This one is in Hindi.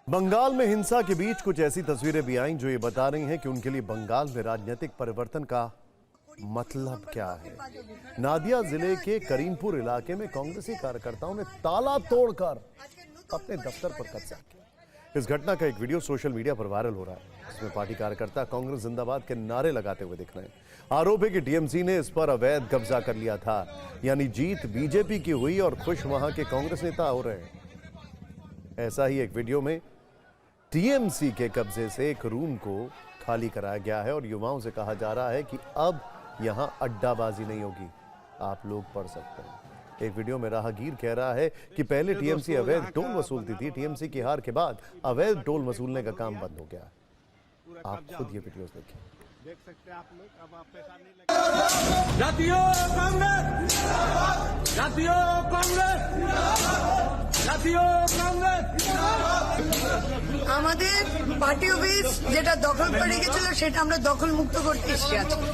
बंगाल में हिंसा के बीच कुछ ऐसी तस्वीरें भी आईं जो ये बता रही हैं कि उनके लिए बंगाल में राजनीतिक परिवर्तन का मतलब क्या है। नादिया जिले के करीमपुर इलाके में कांग्रेसी कार्यकर्ताओं ने ताला तोड़कर अपने दफ्तर पर कब्जा किया। इस घटना का एक वीडियो सोशल मीडिया पर वायरल हो रहा है, जिसमें पार्टी कार्यकर्ता कांग्रेस जिंदाबाद के नारे लगाते हुए दिख रहे हैं। आरोप है कि टीएमसी ने इस पर अवैध कब्जा कर लिया था, यानी जीत बीजेपी की हुई और खुश वहां के कांग्रेस नेता हो रहे हैं। ऐसा ही एक वीडियो में टीएमसी के कब्जे से एक रूम को खाली कराया गया है और युवाओं से कहा जा रहा है कि अब यहां अड्डाबाजी नहीं होगी, आप लोग पढ़ सकते हैं। एक वीडियो में राहगीर कह रहा है कि पहले टीएमसी अवैध टोल वसूलती थी, टीएमसी की हार के बाद अवैध टोल वसूलने का काम बंद हो गया। आप खुद ये वीडियोस देखिए। देख सकते हैं आप लोग, अब आप पैसा नहीं लगे। জাতীয় কংগ্রেস জাতীয় কংগ্রেস জাতীয় কংগ্রেস আমাদের পার্টি অফিস যেটা দখল করে রেখেছিল সেটা আমরা দখল মুক্ত করতে এসেছি আজকে।